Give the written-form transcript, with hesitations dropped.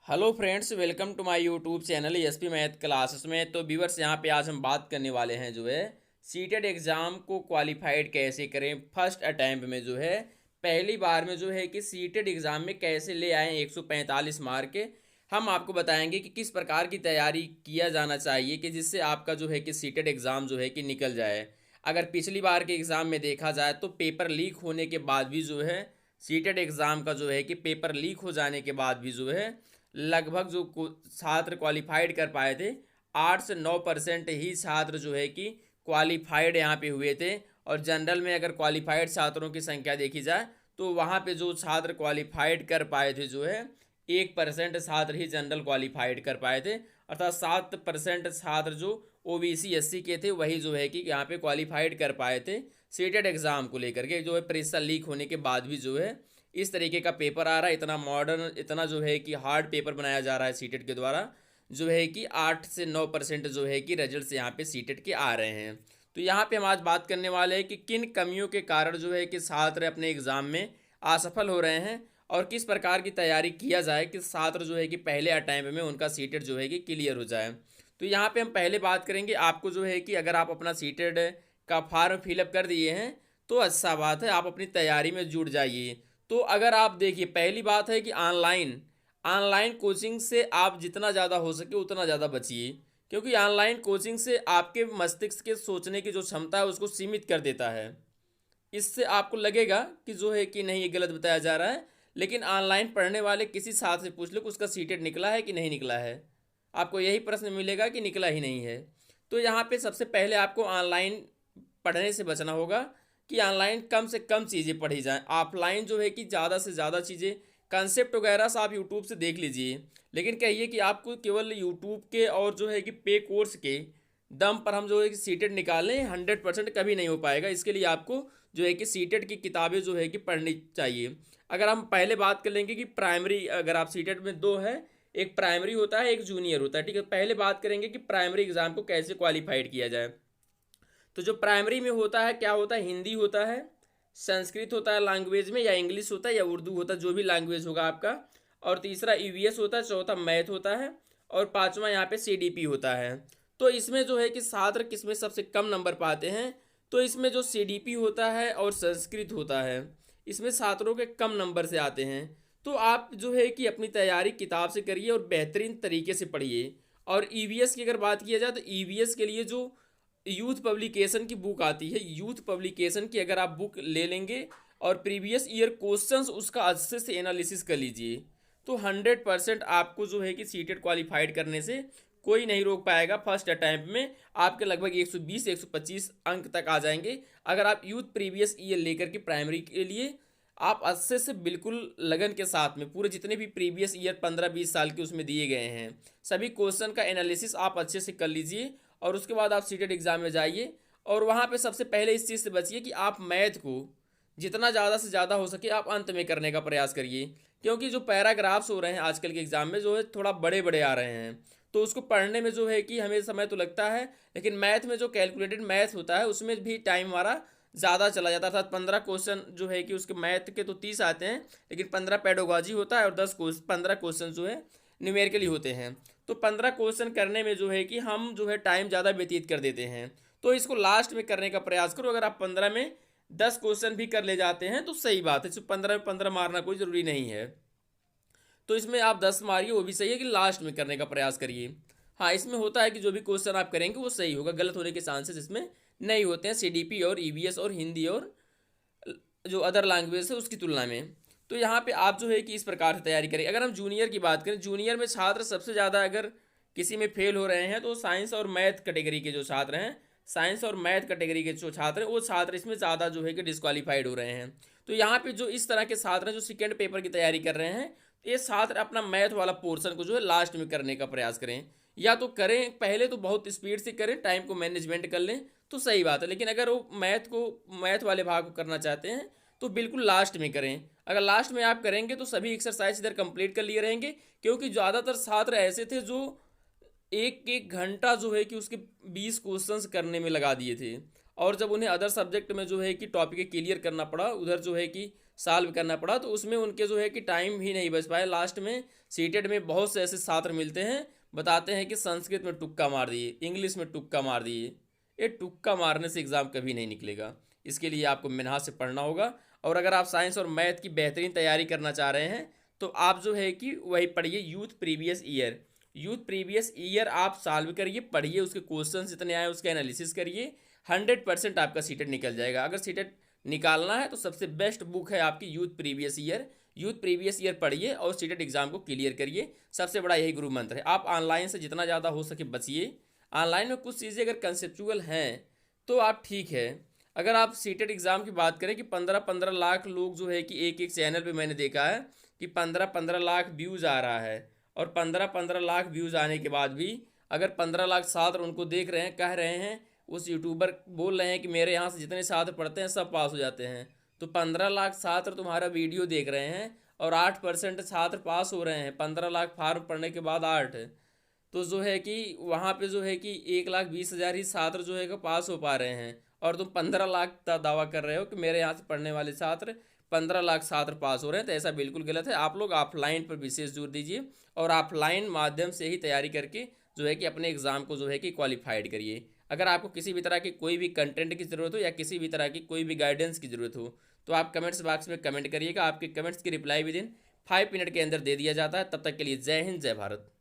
Hello friends, welcome to my YouTube channel SP math classes में। तो viewers, यहाँ पे आज हम बात करने वाले हैं जो है सीटेट एग्ज़ाम को क्वालिफाइड कैसे करें। फर्स्ट अटैम्प्ट में जो है पहली बार में जो है कि सीटेट एग्ज़ाम में कैसे ले आएँ 145 मार्क के। हम आपको बताएंगे कि किस प्रकार की तैयारी किया जाना चाहिए कि जिससे आपका जो है कि सीटेट एग्ज़ाम जो है कि निकल जाए। अगर पिछली बार के एग्ज़ाम में देखा जाए तो पेपर लीक होने के बाद भी जो है सीटेट एग्ज़ाम का जो है कि पेपर लीक हो जाने के बाद भी जो है लगभग जो छात्र क्वालिफाइड कर पाए थे 8 से 9% ही छात्र जो है कि क्वालिफाइड यहाँ पे हुए थे। और जनरल में अगर क्वालिफाइड छात्रों की संख्या देखी जाए तो वहाँ पे जो छात्र क्वालिफाइड कर पाए थे जो है 1% छात्र ही जनरल क्वालिफाइड कर पाए थे। अर्थात 7% छात्र जो ओबीसी एससी के थे वही जो है कि यहाँ पे क्वालिफाइड कर पाए थे सीटेट एग्ज़ाम को लेकर के। जो है परीक्षा लीक होने के बाद भी जो है इस तरीके का पेपर आ रहा है, इतना मॉडर्न, इतना जो है कि हार्ड पेपर बनाया जा रहा है सीटेट के द्वारा, जो है कि 8 से 9% जो है कि रिजल्ट्स यहाँ पे सीटेट के आ रहे हैं। तो यहाँ पे हम आज बात करने वाले हैं कि किन कमियों के कारण जो है कि छात्र अपने एग्ज़ाम में असफल हो रहे हैं और किस प्रकार की तैयारी किया जाए कि छात्र जो है कि पहले अटैम्प्ट में उनका सीटेट जो है कि क्लियर हो जाए। तो यहाँ पे हम पहले बात करेंगे आपको जो है कि अगर आप अपना सीटेट का फॉर्म फिलअप कर दिए हैं तो अच्छा बात है, आप अपनी तैयारी में जुट जाइए। तो अगर आप देखिए, पहली बात है कि ऑनलाइन ऑनलाइन कोचिंग से आप जितना ज़्यादा हो सके उतना ज़्यादा बचिए, क्योंकि ऑनलाइन कोचिंग से आपके मस्तिष्क के सोचने की जो क्षमता है उसको सीमित कर देता है। इससे आपको लगेगा कि जो है कि नहीं, ये गलत बताया जा रहा है, लेकिन ऑनलाइन पढ़ने वाले किसी छात्र से पूछ लो कि उसका सीटेट निकला है कि नहीं निकला है, आपको यही प्रश्न मिलेगा कि निकला ही नहीं है। तो यहाँ पे सबसे पहले आपको ऑनलाइन पढ़ने से बचना होगा कि ऑनलाइन कम से कम चीज़ें पढ़ी जाएं। ऑफलाइन जो है कि ज़्यादा से ज़्यादा चीज़ें, कंसेप्ट वगैरह से आप यूट्यूब से देख लीजिए, लेकिन कहिए कि आपको केवल यूट्यूब के और जो है कि पे कोर्स के दम पर हम जो है कि सीटेट निकालें 100% कभी नहीं हो पाएगा। इसके लिए आपको जो है कि सीटेट की किताबें जो है कि पढ़नी चाहिए। अगर हम पहले बात कर लेंगे कि प्राइमरी, अगर आप सीटेट में दो है, एक प्राइमरी होता है एक जूनियर होता है, ठीक है। पहले बात करेंगे कि प्राइमरी एग्जाम को कैसे क्वालिफाइड किया जाए। तो जो प्राइमरी में होता है, क्या होता है, हिंदी होता है, संस्कृत होता है लैंग्वेज में, या इंग्लिश होता है या उर्दू होता है, जो भी लैंग्वेज होगा आपका, और तीसरा ईवीएस होता है, चौथा मैथ होता है, और पांचवा यहाँ पे सीडीपी होता है। तो इसमें जो है कि छात्र किसमें सबसे कम नंबर पाते हैं, तो इसमें जो सीडीपी होता है और संस्कृत होता है इसमें छात्रों के कम नंबर से आते हैं। तो आप जो है कि अपनी तैयारी किताब से करिए और बेहतरीन तरीके से पढ़िए। और ईवीएस की अगर बात किया जाए तो ईवीएस के लिए जो यूथ पब्लिकेशन की बुक आती है, यूथ पब्लिकेशन की अगर आप बुक ले लेंगे और प्रीवियस ईयर क्वेश्चंस उसका अच्छे से एनालिसिस कर लीजिए, तो 100% आपको जो है कि सीटेट क्वालिफाइड करने से कोई नहीं रोक पाएगा। फर्स्ट अटैम्प्ट में आपके लगभग 120 125 अंक तक आ जाएंगे अगर आप यूथ प्रीवियस ईयर लेकर के प्राइमरी के लिए आप अच्छे से बिल्कुल लगन के साथ में पूरे जितने भी प्रीवियस ईयर 15-20 साल के उसमें दिए गए हैं सभी क्वेश्चन का एनालिसिस आप अच्छे से कर लीजिए। और उसके बाद आप सीटेट एग्ज़ाम में जाइए और वहाँ पे सबसे पहले इस चीज़ से बचिए कि आप मैथ को जितना ज़्यादा से ज़्यादा हो सके आप अंत में करने का प्रयास करिए, क्योंकि जो पैराग्राफ्स हो रहे हैं आजकल के एग्ज़ाम में जो है थोड़ा बड़े बड़े आ रहे हैं, तो उसको पढ़ने में जो है कि हमें समय तो लगता है, लेकिन मैथ में जो कैलकुलेटेड मैथ होता है उसमें भी टाइम हमारा ज़्यादा चला जाता है। अर्थात 15 क्वेश्चन जो है कि उसके मैथ के तो 30 आते हैं, लेकिन 15 पेडोलॉजी होता है और 15 क्वेश्चन जो है न्यूमेरिकली होते हैं। तो 15 क्वेश्चन करने में जो है कि हम जो है टाइम ज़्यादा व्यतीत कर देते हैं, तो इसको लास्ट में करने का प्रयास करो। अगर आप 15 में 10 क्वेश्चन भी कर ले जाते हैं तो सही बात है, सिर्फ 15 में 15 मारना कोई ज़रूरी नहीं है। तो इसमें आप 10 मारिए, वो भी सही है कि लास्ट में करने का प्रयास करिए। हाँ, इसमें होता है कि जो भी क्वेश्चन आप करेंगे वो सही होगा, गलत होने के चांसेस इसमें नहीं होते हैं सीडीपी और ईवीएस और हिंदी और जो अदर लैंग्वेज है उसकी तुलना में। तो यहाँ पे आप जो है कि इस प्रकार से तैयारी करें। अगर हम जूनियर की बात करें, जूनियर में छात्र सबसे ज़्यादा अगर किसी में फेल हो रहे हैं तो साइंस और मैथ कैटेगरी के जो छात्र हैं, साइंस और मैथ कैटेगरी के जो छात्र हैं वो छात्र इसमें ज़्यादा जो है कि डिस्क्वालीफाइड हो रहे हैं। तो यहाँ पे जो इस तरह के छात्र हैं जो सेकेंड पेपर की तैयारी कर रहे हैं, ये छात्र अपना मैथ वाला पोर्शन को जो है लास्ट में करने का प्रयास करें, या तो करें पहले तो बहुत स्पीड से करें, टाइम को मैनेजमेंट कर लें तो सही बात है, लेकिन अगर वो मैथ वाले भाग को करना चाहते हैं तो बिल्कुल लास्ट में करें। अगर लास्ट में आप करेंगे तो सभी एक्सरसाइज इधर कंप्लीट कर लिए रहेंगे, क्योंकि ज़्यादातर छात्र ऐसे थे जो एक एक घंटा जो है कि उसके 20 क्वेश्चंस करने में लगा दिए थे, और जब उन्हें अदर सब्जेक्ट में जो है कि टॉपिक क्लियर करना पड़ा, उधर जो है कि सॉल्व करना पड़ा, तो उसमें उनके जो है कि टाइम ही नहीं बच पाया। लास्ट में सीटेट में बहुत से ऐसे छात्र मिलते हैं, बताते हैं कि संस्कृत में तुक्का मार दिए, इंग्लिश में तुक्का मार दिए। ये तुक्का मारने से एग्ज़ाम कभी नहीं निकलेगा। इसके लिए आपको मेहनत से पढ़ना होगा। और अगर आप साइंस और मैथ की बेहतरीन तैयारी करना चाह रहे हैं तो आप जो है कि वही पढ़िए youth previous year. Youth previous year आप सॉल्व करिए, पढ़िए, उसके क्वेश्चन जितने आए उसका एनालिसिस करिए। 100% आपका सीटेट निकल जाएगा। अगर सीटेट निकालना है तो सबसे बेस्ट बुक है आपकी youth previous year. Youth previous year पढ़िए और सीटेट एग्जाम को क्लियर करिए। सबसे बड़ा यही गुरु मंत्र है। आप ऑनलाइन से जितना ज़्यादा हो सके बचिए। ऑनलाइन में कुछ चीज़ें अगर कंसेप्चुअल हैं तो आप ठीक है। अगर आप सीटेट एग्ज़ाम की बात करें कि 15-15 लाख लोग जो है कि एक एक चैनल पे मैंने देखा है कि 15-15 लाख व्यूज़ आ रहा है, और 15-15 लाख व्यूज़ आने के बाद भी अगर 15 लाख छात्र उनको देख रहे हैं, कह रहे हैं, उस यूट्यूबर बोल रहे हैं कि मेरे यहाँ से जितने छात्र पढ़ते हैं सब पास हो जाते हैं, तो 15 लाख छात्र तुम्हारा वीडियो देख रहे हैं और 8% छात्र पास हो रहे हैं। 15 लाख फार्म पढ़ने के बाद 8, तो जो है कि वहाँ पे जो है कि 1,20,000 ही छात्र जो है कि पास हो पा रहे हैं, और तुम 15 लाख का दावा कर रहे हो कि मेरे यहाँ से पढ़ने वाले छात्र 15 लाख छात्र पास हो रहे हैं। तो ऐसा बिल्कुल गलत है। आप लोग ऑफलाइन पर विशेष जोर दीजिए और ऑफलाइन माध्यम से ही तैयारी करके जो है कि अपने एग्ज़ाम को जो है कि क्वालिफाइड करिए। अगर आपको किसी भी तरह की कोई भी कंटेंट की ज़रूरत हो या किसी भी तरह की कोई भी गाइडेंस की ज़रूरत हो तो आप कमेंट्स बॉक्स में कमेंट करिएगा। आपके कमेंट्स की रिप्लाई विद इन 5 मिनट के अंदर दे दिया जाता है। तब तक के लिए जय हिंद, जय भारत।